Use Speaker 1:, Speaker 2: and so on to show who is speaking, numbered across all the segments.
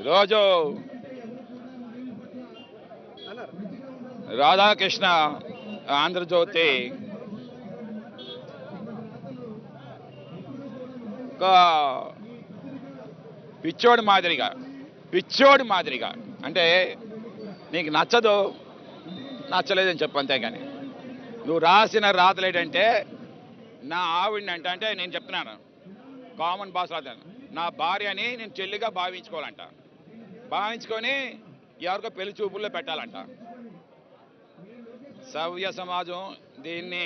Speaker 1: ఈరోజు రాధాకృష్ణ ఆంధ్రజ్యోతి ఒక పిచ్చోడి మాదిరిగా అంటే నీకు నచ్చలేదని చెప్పు, అంతేగాని నువ్వు రాసిన రాతలు ఏంటంటే నా ఆవిడని అంటే నేను చెప్తున్నాను కామన్ భాష రాతాను, నా భార్యని నేను చెల్లిగా భావించుకోవాలంట, భావించుకొని ఎవరికో పెళ్లి చూపుల్లో పెట్టాలంట. సవ్య సమాజం దీన్ని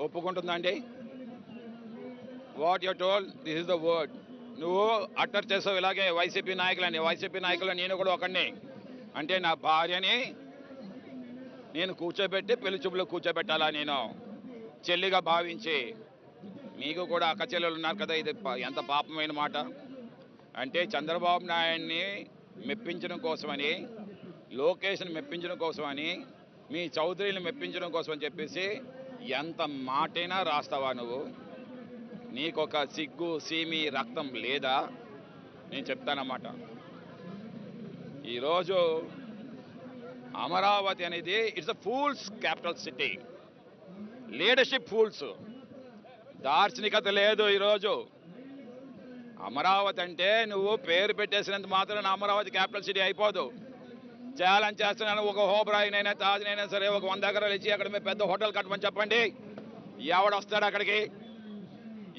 Speaker 1: ఒప్పుకుంటుందండి? What you told, this is the word. నువ్వు అట్టర్ చేసావు ఇలాగే వైసీపీ నాయకులు నేను కూడా ఒకడిని. అంటే నా భార్యని నేను కూర్చోబెట్టి పెళ్లి చూపులో కూర్చోబెట్టాలా, నేను చెల్లిగా భావించి? మీకు కూడా అక్క చెల్లెలు ఉన్నారు కదా, ఇది ఎంత పాపమైన మాట. అంటే చంద్రబాబు నాయుడిని మెప్పించడం కోసమని, లోకేష్ని మెప్పించడం కోసమని, మీ చౌదరిని మెప్పించడం కోసం అని చెప్పేసి ఎంత మాటైనా రాస్తావా నువ్వు? నీకొక సిగ్గు సీమి రక్తం లేదా? నేను చెప్తానన్నమాట. ఈరోజు అమరావతి అనేది it's a fools capital city. Leadership fools, దార్శనికత లేదు. ఈరోజు అమరావతి అంటే నువ్వు పేరు పెట్టేసినంత మాత్రం అమరావతి క్యాపిటల్ సిటీ అయిపోదు. ఛాలెంజ్ చేస్తున్నాను, ఒక హోబ్రాయినైనా తాజ్నైనా సరే ఒక 100 ఎకరాలు ఇచ్చి అక్కడ మేము పెద్ద హోటల్ కట్టమని చెప్పండి. ఎవడొస్తాడు అక్కడికి?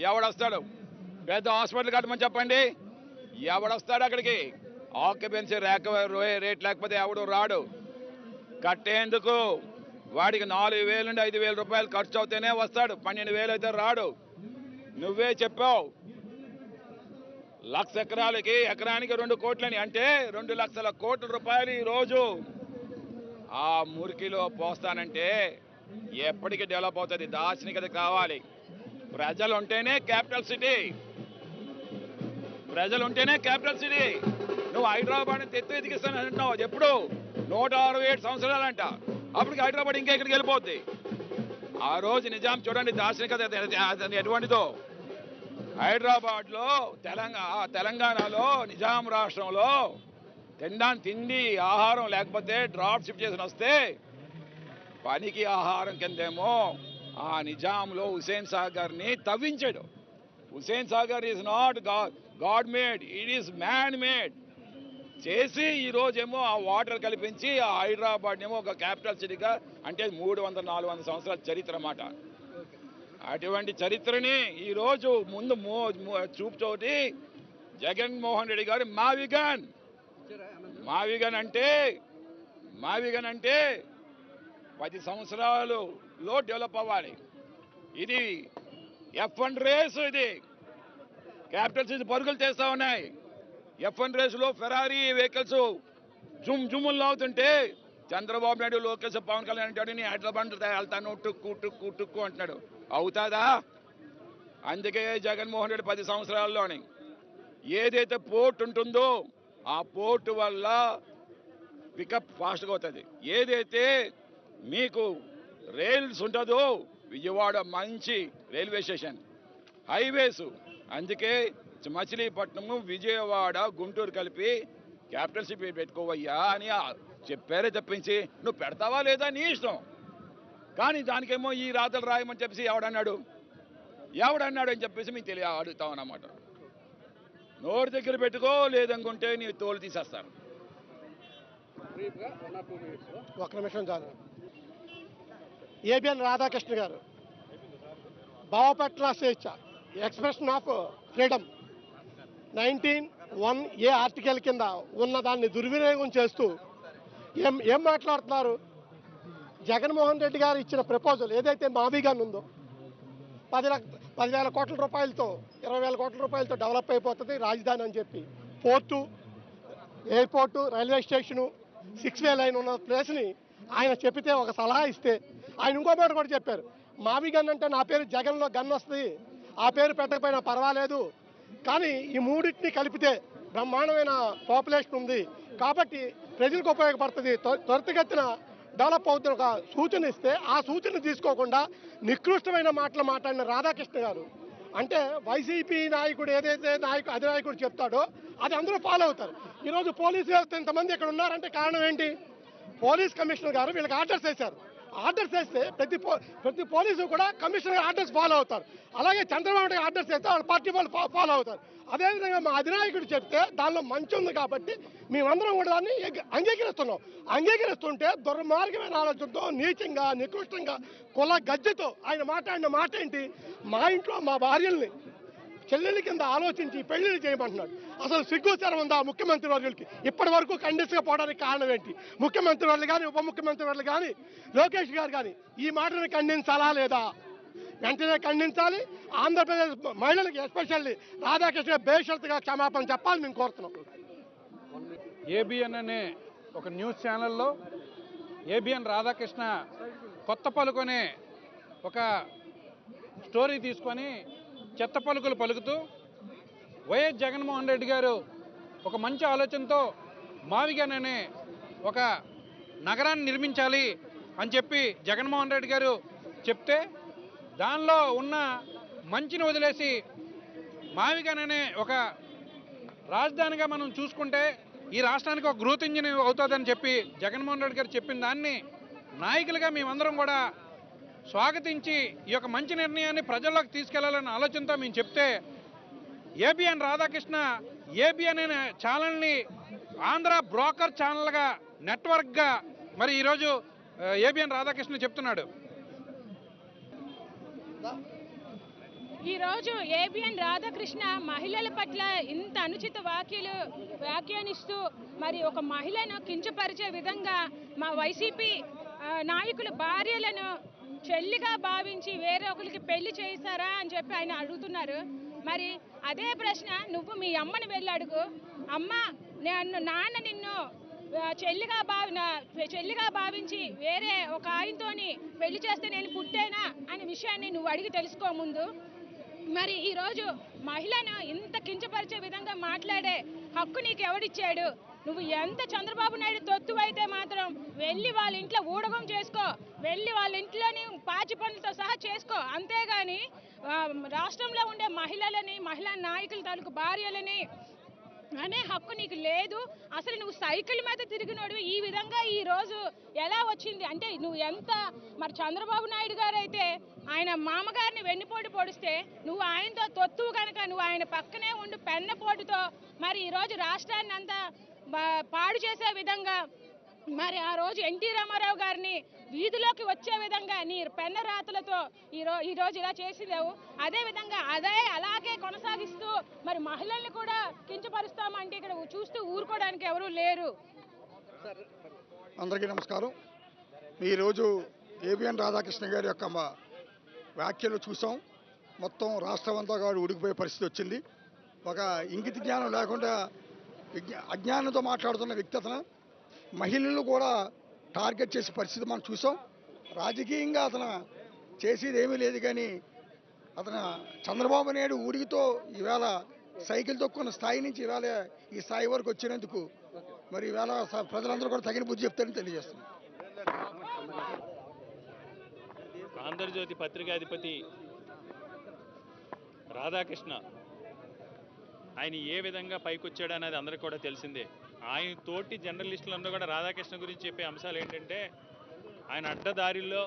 Speaker 1: ఎవడొస్తాడు? పెద్ద హాస్పిటల్ కట్టమని చెప్పండి. ఎవడొస్తాడు అక్కడికి? ఆక్యుపెన్సీ రేట్ లేకపోతే ఎవడు రాడు. కట్టేందుకు వాడికి 4,000 నుండి 5,000 రూపాయలు ఖర్చు అవుతేనే వస్తాడు, 12,000 అయితే రాడు. నువ్వే చెప్పావు 1,00,000 ఎకరాలకి ఎకరానికి 2 కోట్లని, అంటే 2 లక్షల కోట్ల రూపాయలు ఈరోజు ఆ మురికిలో పోస్తానంటే ఎప్పటికీ డెవలప్ అవుతుంది? దార్శనికత కావాలి. ప్రజలు ఉంటేనే క్యాపిటల్ సిటీ. నువ్వు హైదరాబాద్ ఎదిగిస్తాను అంటున్నావు. అది ఎప్పుడు? 167 సంవత్సరాలంట. అప్పటికి హైదరాబాద్ ఇంకా ఇక్కడికి వెళ్ళిపోద్ది. ఆ రోజు నిజాం చూడండి దార్శనికత ఎటువంటిదో. హైదరాబాద్లో తెలంగాణలో నిజాం రాష్ట్రంలో తిండి ఆహారం లేకపోతే డ్రాప్ షిఫ్ట్ చేసి వస్తే పనికి ఆహారం కిందేమో ఆ నిజాంలో హుసేన్ సాగర్ని తవ్వించాడు. Hussain Sagar is not god made, it is man made చేసి ఈరోజేమో ఆ వాటర్ కల్పించి ఆ హైదరాబాద్ ఏమో ఒక క్యాపిటల్ సిటీగా, అంటే 300-400 సంవత్సరాల చరిత్ర అన్నమాట. అటువంటి చరిత్రని ఈరోజు ముందు చూపుతోటి జగన్మోహన్ రెడ్డి గారు మావిగన్ అంటే 10 సంవత్సరాలలో డెవలప్ అవ్వాలి. ఇది F1 రేసు. ఇది క్యాపిటల్ సిటీ పరుగులు చేస్తూ ఉన్నాయి. F1 రేసులో ఫెరారీ వెహికల్స్ జుమ్ముల్లో అవుతుంటే చంద్రబాబు నాయుడు, లోకేష్, పవన్ కళ్యాణ్ అంటాడు నీ హైదరాబాద్ వెళ్తాను టుక్కు అంటున్నాడు. అవుతాదా? అందుకే జగన్మోహన్ రెడ్డి 10 సంవత్సరాల్లోని ఏదైతే పోర్ట్ ఉంటుందో ఆ పోర్టు వల్ల పికప్ ఫాస్ట్గా అవుతుంది. ఏదైతే మీకు రైల్స్ ఉంటుందో విజయవాడ మంచి రైల్వే స్టేషన్, హైవేస్, అందుకే మచిలీపట్నము, విజయవాడ, గుంటూరు కలిపి క్యాపిటల్ సిటీ పెట్టుకోవయ్యా అని చెప్పారే తప్పించి నువ్వు పెడతావా లేదా నీ ఇష్టం. కానీ దానికేమో ఈ రాతలు రాయమని చెప్పేసి ఎవడన్నాడు అని చెప్పేసి మీకు అడుగుతామన్నమాట. నోరు దగ్గర పెట్టుకో, లేదనుకుంటే నీ తోలు తీసేస్తారు.
Speaker 2: ఒక్క నిమిషం చాలు. ఏబిఎన్ రాధాకృష్ణ గారు, భావపట్ల స్వేచ్ఛ, expression of freedom 19(1)A article కింద ఉన్న దాన్ని దుర్వినియోగం చేస్తూ ఏం మాట్లాడుతున్నారు? జగన్మోహన్ రెడ్డి గారు ఇచ్చిన ప్రపోజల్ ఏదైతే మావిగన్ ఉందో 10,000 కోట్ల రూపాయలతో 20,000 కోట్ల రూపాయలతో డెవలప్ అయిపోతుంది రాజధాని అని చెప్పి, పోర్టు, ఎయిర్పోర్టు, రైల్వే స్టేషను, 6-వే లైన్ ఉన్న ప్లేస్ని ఆయన చెప్పితే, ఒక సలహా ఇస్తే, ఆయన ఇంకో మాట కూడా చెప్పారు. మావిగన్ అంటే నా పేరు జగన్లో గన్ వస్తుంది, ఆ పేరు పెట్టకపోయినా పర్వాలేదు, కానీ ఈ మూడింటిని కలిపితే బ్రహ్మాండమైన పాపులేషన్ ఉంది కాబట్టి ప్రజలకు ఉపయోగపడుతుంది, త్వరితగతిన డెవలప్ అవుతున్న ఒక సూచన ఇస్తే, ఆ సూచన తీసుకోకుండా నికృష్టమైన మాటలు మాట్లాడిన రాధాకృష్ణ గారు, అంటే వైసీపీ నాయకుడు ఏదైతే అధినాయకుడు చెప్తాడో అది అందరూ ఫాలో అవుతారు. ఈరోజు పోలీసు వ్యవస్థ ఇంతమంది ఇక్కడ ఉన్నారంటే కారణం ఏంటి? పోలీస్ కమిషనర్ గారు వీళ్ళకి ఆర్డర్స్ వేశారు. ఆర్డర్స్ వేస్తే ప్రతి పోలీసు కూడా కమిషనర్ ఆర్డర్స్ ఫాలో అవుతారు. అలాగే చంద్రబాబు నాయుడు ఆర్డర్స్ వేస్తే వాళ్ళ పార్టీ వాళ్ళు ఫాలో అవుతారు. అదేవిధంగా మా అధినాయకుడు చెప్తే దానిలో మంచి ఉంది కాబట్టి మేమందరం కూడా దాన్ని అంగీకరిస్తున్నాం. అంగీకరిస్తుంటే దుర్మార్గమైన ఆలోచనతో నీచంగా నికృష్టంగా కుల గజ్జెతో ఆయన మాట్లాడిన మాట ఏంటి? మా ఇంట్లో మా భార్యల్ని చెల్లెళ్ళ కింద ఆలోచించి పెళ్లిళ్ళు చేయమంటున్నాడు. అసలు సిగ్గుచరం ఉందా ముఖ్యమంత్రి వర్యులకి? ఇప్పటి వరకు ఖండిస్గా పోవడానికి కారణం ఏంటి? ముఖ్యమంత్రి వర్యులు కానీ ఉప ముఖ్యమంత్రి వర్యులు కానీ లోకేష్ గారు కానీ ఈ మాటని ఖండించాలా లేదా? వెంటనే ఖండించాలి. ఆంధ్రప్రదేశ్ మహిళలకి ఎస్పెషల్లీ రాధాకృష్ణ బేషరతుగా క్షమాపణ చెప్పాలని మేము కోరుతున్నాం.
Speaker 3: ఏబిఎన్ అనే ఒక న్యూస్ ఛానల్లో ఏబిఎన్ రాధాకృష్ణ కొత్త పలుకునే ఒక స్టోరీ తీసుకొని చెత్త పలుకులు పలుకుతూ వైఎస్ జగన్మోహన్ రెడ్డి గారు ఒక మంచి ఆలోచనతో మావిగన్ అనే ఒక నగరాన్ని నిర్మించాలి అని చెప్పి జగన్మోహన్ రెడ్డి గారు చెప్తే దానిలో ఉన్న మంచిని వదిలేసి మావిగన్ అనే ఒక రాజధానిగా మనం చూసుకుంటే ఈ రాష్ట్రానికి ఒక గ్రోత్ ఇంజిన్ అవుతుందని చెప్పి జగన్మోహన్ రెడ్డి గారు చెప్పిన దాన్ని నాయకులుగా మేమందరం కూడా స్వాగతించి ఈ యొక్క మంచి నిర్ణయాన్ని ప్రజల్లోకి తీసుకెళ్లాలనే ఆలోచనతో మేము చెప్తే ఏబిఎన్ రాధాకృష్ణ ఏబిఎన్ అనే ఛానల్ని ఆంధ్ర బ్రోకర్ ఛానల్గా నెట్వర్క్గా మరి ఈరోజు ఏబిఎన్ రాధాకృష్ణ చెప్తున్నాడు.
Speaker 4: ఈరోజు ఏబిఎన్ రాధాకృష్ణ మహిళల పట్ల ఇంత అనుచిత వ్యాఖ్యానిస్తూ మరి ఒక మహిళను కించపరిచే విధంగా మా వైసీపీ నాయకుల భార్యలను చెల్లిగా భావించి వేరే ఒకరికి పెళ్లి చేశారా అని చెప్పి ఆయన అడుగుతున్నారు. మరి అదే ప్రశ్న నువ్వు మీ అమ్మని వెళ్ళి అడుగు. అమ్మ నాన్న నిన్ను చెల్లిగా భావించి వేరే ఒక ఆయనతోని పెళ్లి చేస్తే నేను పుట్టేనా అనే విషయాన్ని నువ్వు అడిగి తెలుసుకో ముందు. మరి ఈరోజు మహిళను ఇంత కించపరిచే విధంగా మాట్లాడే హక్కు నీకు ఎవడిచ్చాడు? నువ్వు ఎంత చంద్రబాబు నాయుడు తొత్తువైతే మాత్రం వెళ్ళి వాళ్ళ ఇంట్లో ఊడగం చేసుకో, వెళ్ళి వాళ్ళ ఇంట్లోని పాచి పనులతో సహా చేసుకో. అంతేగాని రాష్ట్రంలో ఉండే మహిళా నాయకుల తాలూకు భార్యలని అనే హక్కు నీకు లేదు. అసలు నువ్వు సైకిల్ మీద తిరిగినోడివి. ఈ విధంగా ఈ రోజు ఎలా వచ్చింది అంటే నువ్వు ఎంత మరి చంద్రబాబు నాయుడు గారు అయితే ఆయన మామగారిని వెన్నుపోటు పొడిస్తే నువ్వు ఆయనతో తొత్తువు కనుక నువ్వు ఆయన పక్కనే ఉండి పెన్నపోటుతో మరి ఈరోజు రాష్ట్రాన్ని అంతా పాడు చేసే విధంగా మరి ఆ రోజు ఎన్టీ రామారావు గారిని వీధిలోకి వచ్చే విధంగా నీ పెన్న రాతలతో ఈ రోజు ఇలా చేసిలేవు. అదే విధంగా అలాగే కొనసాగిస్తూ మరి మహిళల్ని కూడా కించపరుస్తామంటే ఇక్కడ చూస్తూ ఊరుకోవడానికి ఎవరూ లేరు.
Speaker 5: అందరికీ నమస్కారం. ఈరోజు ఏబిఎన్ రాధాకృష్ణ గారి యొక్క వ్యాఖ్యలు చూసాం. మొత్తం రాష్ట్రం అంతా కూడా ఉడికిపోయే పరిస్థితి వచ్చింది. ఒక ఇంగిత జ్ఞానం లేకుండా అజ్ఞానంతో మాట్లాడుతున్న వ్యక్తి అతను. మహిళలు కూడా టార్గెట్ చేసే పరిస్థితి మనం చూసాం. రాజకీయంగా అతను చేసేది ఏమీ లేదు, కానీ అతను చంద్రబాబు నాయుడు ఊడిగితో ఈవేళ సైకిల్ తొక్కున్న స్థాయి నుంచి ఈవేళ ఈ స్థాయి వరకు వచ్చినందుకు మరి ఈవేళ ప్రజలందరూ కూడా తగిన బుద్ధి చెప్తారని తెలియజేస్తున్నాం.
Speaker 6: ఆంధ్రజ్యోతి పత్రికాధిపతి రాధాకృష్ణ ఆయన ఏ విధంగా పైకొచ్చాడు అనేది అందరికీ కూడా తెలిసిందే. ఆయన తోటి జర్నలిస్టులందరూ కూడా రాధాకృష్ణ గురించి చెప్పే అంశాలు ఏంటంటే ఆయన అడ్డదారిలో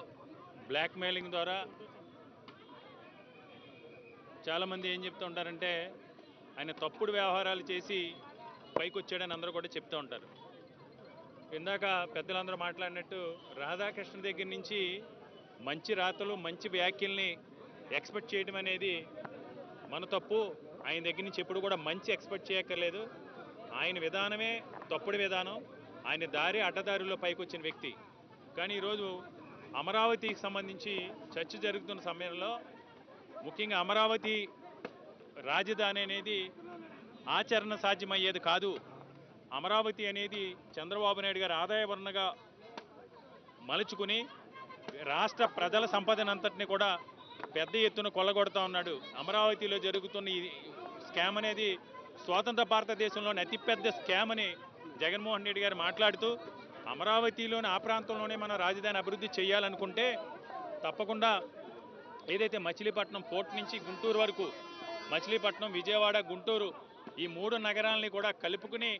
Speaker 6: బ్లాక్మెయిలింగ్ ద్వారా చాలామంది ఏం చెప్తూ ఉంటారంటే ఆయన తప్పుడు వ్యవహారాలు చేసి పైకొచ్చాడని అందరూ కూడా చెప్తూ ఉంటారు. ఇందాక పెద్దలందరూ మాట్లాడినట్టు రాధాకృష్ణ దగ్గర నుంచి మంచి రాతలు మంచి వ్యాఖ్యల్ని ఎక్స్పెక్ట్ చేయడం అనేది మన తప్పు. ఆయన దగ్గర నుంచి ఎప్పుడు కూడా మంచి ఎక్స్పెక్ట్ చేయక్కర్లేదు. ఆయన విధానమే తప్పుడు విధానం. ఆయన దారి అడ్డదారిలో పైకి వచ్చిన వ్యక్తి. కానీ ఈరోజు అమరావతికి సంబంధించి చర్చ జరుగుతున్న సమయంలో ముఖ్యంగా అమరావతి రాజధాని అనేది ఆచరణ సాధ్యమయ్యేది కాదు. అమరావతి అనేది చంద్రబాబు నాయుడు గారు ఆదాయ వనరుగా మలుచుకుని రాష్ట్ర ప్రజల సంపదనంతటిని కూడా పెద్ద ఎత్తున కొల్లగొడతా ఉన్నాడు. అమరావతిలో జరుగుతున్న ఈ స్కామ్ అనేది స్వాతంత్ర భారతదేశంలోని అతిపెద్ద స్కామ్ అని జగన్మోహన్ రెడ్డి గారు మాట్లాడుతూ అమరావతిలోని ఆ ప్రాంతంలోనే మనం రాజధాని అభివృద్ధి చేయాలనుకుంటే తప్పకుండా ఏదైతే మచిలీపట్నం పోర్ట్ నుంచి గుంటూరు వరకు మచిలీపట్నం, విజయవాడ, గుంటూరు ఈ 3 నగరాలని కూడా కలుపుకుని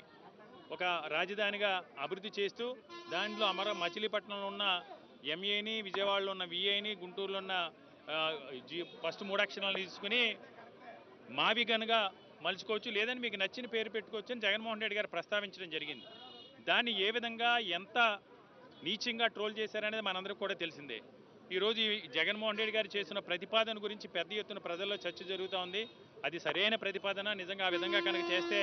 Speaker 6: ఒక రాజధానిగా అభివృద్ధి చేస్తూ దాంట్లో మచిలీపట్నంలో ఉన్న ఎంఏని, విజయవాడలో ఉన్న విఏని, గుంటూరులో ఉన్న ఫస్ట్ 3 అక్షరాలను తీసుకుని మావిగన్గా మలుచుకోవచ్చు, లేదని మీకు నచ్చిన పేరు పెట్టుకోవచ్చు అని జగన్మోహన్ రెడ్డి గారు ప్రస్తావించడం జరిగింది. దాన్ని ఏ విధంగా ఎంత నీచంగా ట్రోల్ చేశారనేది మనందరికీ కూడా తెలిసిందే. ఈరోజు ఈ జగన్మోహన్ రెడ్డి గారు చేసిన ప్రతిపాదన గురించి పెద్ద ఎత్తున ప్రజల్లో చర్చ జరుగుతూ ఉంది. అది సరైన ప్రతిపాదన. నిజంగా ఆ విధంగా కనుక చేస్తే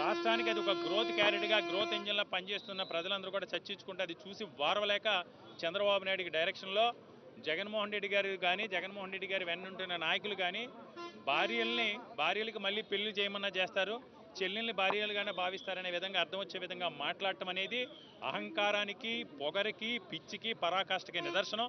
Speaker 6: రాష్ట్రానికి అది ఒక గ్రోత్ క్యారెట్గా, గ్రోత్ ఇంజిన్లా పనిచేస్తున్న ప్రజలందరూ కూడా చర్చించుకుంటే అది చూసి వారవలేక చంద్రబాబు నాయుడు డైరెక్షన్లో జగన్మోహన్ రెడ్డి గారు కానీ, జగన్మోహన్ రెడ్డి గారు వెన్నుంటున్న నాయకులు కానీ భార్యలకు మళ్ళీ పెళ్లి చేయమన్నా చేస్తారు, చెల్లెల్ని భార్యలుగానే భావిస్తారనే విధంగా అర్థం వచ్చే విధంగా మాట్లాడటం అనేది అహంకారానికి, పొగరికి, పిచ్చికి, పరాకాష్ఠకి నిదర్శనం.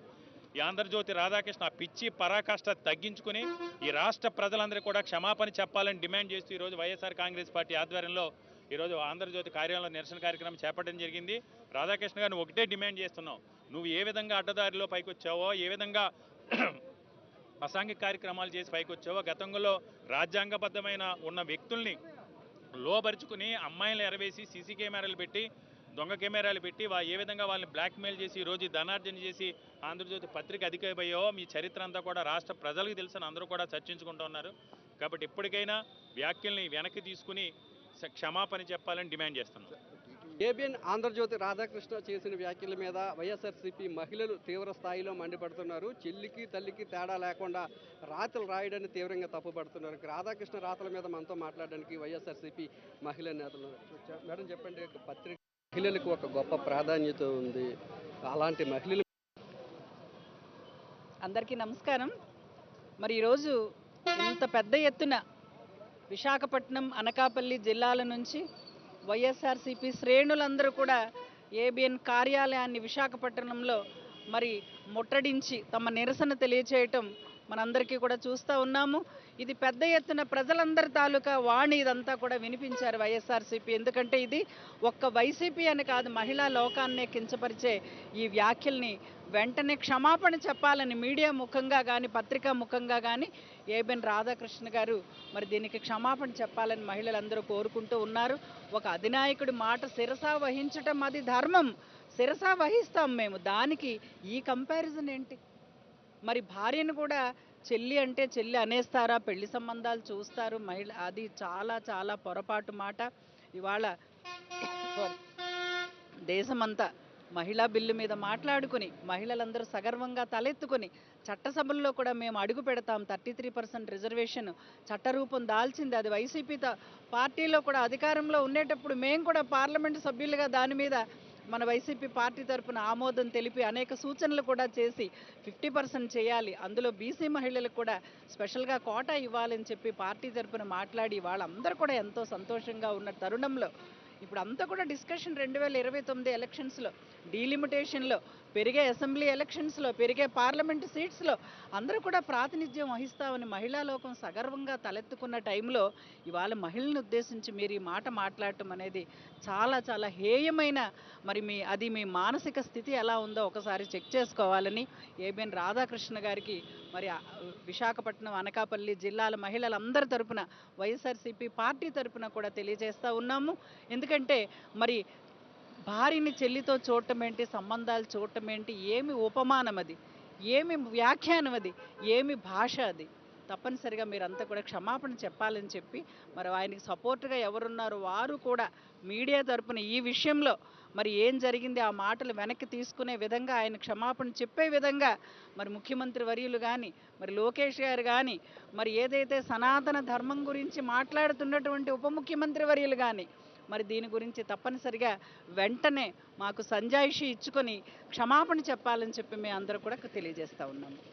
Speaker 6: ఈ ఆంధ్రజ్యోతి రాధాకృష్ణ ఆ పిచ్చి పరాకాష్ఠ తగ్గించుకుని ఈ రాష్ట్ర ప్రజలందరూ కూడా క్షమాపణ చెప్పాలని డిమాండ్ చేస్తూ ఈరోజు వైఎస్ఆర్ కాంగ్రెస్ పార్టీ ఆధ్వర్యంలో ఈరోజు ఆంధ్రజ్యోతి కార్యాలయంలో నిరసన కార్యక్రమం చేపట్టడం జరిగింది. రాధాకృష్ణ గారిని ఒకటే డిమాండ్ చేస్తున్నాం, నువ్వు ఏ విధంగా అడ్డదారిలో పైకి వచ్చావో, ఏ విధంగా అసాంఘిక కార్యక్రమాలు చేసి పైకి వచ్చావో, గతంలో రాజ్యాంగబద్ధమైన ఉన్న వ్యక్తుల్ని లోబరుచుకుని అమ్మాయిలు ఎరవేసి సీసీ కెమెరాలు పెట్టి, దొంగ కెమెరాలు పెట్టి ఏ విధంగా వాళ్ళని బ్లాక్మెయిల్ చేసి ఈరోజు ధనార్జన చేసి ఆంధ్రజ్యోతి పత్రిక అధికమైపోయావో మీ చరిత్ర అంతా కూడా రాష్ట్ర ప్రజలకు తెలుసని అందరూ కూడా చర్చించుకుంటూ ఉన్నారు. కాబట్టి ఇప్పటికైనా వ్యాఖ్యల్ని వెనక్కి తీసుకుని క్షమాపణ చెప్పాలని డిమాండ్ చేస్తున్నాం.
Speaker 7: ఏబిఎన్ ఆంధ్రజ్యోతి రాధాకృష్ణ చేసిన వ్యాఖ్యల మీద వైఎస్ఆర్సీపీ మహిళలు తీవ్ర స్థాయిలో మండిపడుతున్నారు. చెల్లికి తల్లికి తేడా లేకుండా రాతలు రాయడాన్ని తీవ్రంగా తప్పుపడుతున్నారు. రాధాకృష్ణ రాతల మీద మనతో మాట్లాడడానికి వైఎస్ఆర్సీపీ మహిళా నేతలు. మేడం చెప్పండి, పత్రిక మహిళలకు ఒక గొప్ప ప్రాధాన్యత ఉంది, అలాంటి మహిళలు.
Speaker 8: అందరికీ నమస్కారం. మరి ఈరోజు ఇంత పెద్ద ఎత్తున విశాఖపట్నం, అనకాపల్లి జిల్లాల నుంచి వైఎస్ఆర్సీపీ శ్రేణులందరూ కూడా ఏబిఎన్ కార్యాలయాన్ని విశాఖపట్నంలో మరి ముట్టడించి తమ నిరసన తెలియచేయటం మనందరికీ కూడా చూస్తూ ఉన్నాము. ఇది పెద్ద ఎత్తున ప్రజలందరి తాలూకా వాణి ఇదంతా కూడా వినిపించారు వైఎస్ఆర్సీపీ. ఎందుకంటే ఇది ఒక్క వైసీపీ అని కాదు, మహిళా లోకాన్నే కించపరిచే ఈ వ్యాఖ్యల్ని వెంటనే క్షమాపణ చెప్పాలని మీడియా ముఖంగా కానీ, పత్రికా ముఖంగా కానీ ఏబిఎన్ రాధాకృష్ణ గారు మరి దీనికి క్షమాపణ చెప్పాలని మహిళలందరూ కోరుకుంటూ ఉన్నారు. ఒక అధినాయకుడి మాట శిరసా వహించటం అది ధర్మం, శిరసా వహిస్తాం మేము. దానికి ఈ కంపారిజన్ ఏంటి? మరి భార్యను కూడా చెల్లి అంటే చెల్లి అనేస్తారా? పెళ్లి సంబంధాలు చూస్తారు మహిళ, అది చాలా చాలా పొరపాటు మాట. ఇవాళ దేశమంతా మహిళా బిల్లు మీద మాట్లాడుకుని మహిళలందరూ సగర్వంగా తలెత్తుకొని చట్టసభల్లో కూడా మేము అడుగు పెడతాం. 33% రిజర్వేషన్ చట్టరూపం దాల్చింది. అది వైసీపీ పార్టీలో కూడా అధికారంలో ఉండేటప్పుడు మేము కూడా పార్లమెంటు సభ్యులుగా దాని మీద మన వైసీపీ పార్టీ తరఫున ఆమోదం తెలిపి అనేక సూచనలు కూడా చేసి 50% చేయాలి, అందులో బీసీ మహిళలకు కూడా స్పెషల్గా కోటా ఇవ్వాలని చెప్పి పార్టీ తరఫున మాట్లాడి వాళ్ళందరూ కూడా ఎంతో సంతోషంగా ఉన్న తరుణంలో ఇప్పుడు అంతా కూడా డిస్కషన్ 2029 ఎలక్షన్స్లో, డీలిమిటేషన్లో, పెరిగే అసెంబ్లీ ఎలక్షన్స్లో, పెరిగే పార్లమెంటు సీట్స్లో అందరూ కూడా ప్రాతినిధ్యం వహిస్తామని మహిళా లోకం సగర్వంగా తలెత్తుకున్న టైంలో ఇవాళ మహిళలను ఉద్దేశించి మీరు ఈ మాట మాట్లాడటం అనేది చాలా చాలా హేయమైన, మరి మీ మానసిక స్థితి ఎలా ఉందో ఒకసారి చెక్ చేసుకోవాలని ఏబిఎన్ రాధాకృష్ణ గారికి మరి విశాఖపట్నం, అనకాపల్లి జిల్లాల మహిళలందరి తరపున వైఎస్ఆర్సీపీ పార్టీ తరపున కూడా తెలియజేస్తూ ఉన్నాము. ఎందుకంటే మరి భార్యని చెల్లితో చూడటం ఏంటి, సంబంధాలు చూడటం ఏంటి, ఏమి ఉపమానం అది, ఏమి వ్యాఖ్యానం అది, ఏమి భాష అది? తప్పనిసరిగా మీరంతా కూడా క్షమాపణ చెప్పాలని చెప్పి మరి ఆయనకి సపోర్ట్గా ఎవరున్నారో వారు కూడా మీడియా తరపున ఈ విషయంలో మరి ఏం జరిగింది ఆ మాటలు వెనక్కి తీసుకునే విధంగా ఆయన క్షమాపణ చెప్పే విధంగా మరి ముఖ్యమంత్రి వర్యులు కానీ, మరి లోకేష్ గారు కానీ, మరి ఏదైతే సనాతన ధర్మం గురించి మాట్లాడుతున్నటువంటి ఉప ముఖ్యమంత్రి వర్యులు కానీ మరి దీని గురించి తప్పనిసరిగా వెంటనే మాకు సంజాయిషి ఇచ్చుకొని క్షమాపణ చెప్పాలని చెప్పి మేము అందరూ కూడా తెలియజేస్తూ ఉన్నాము.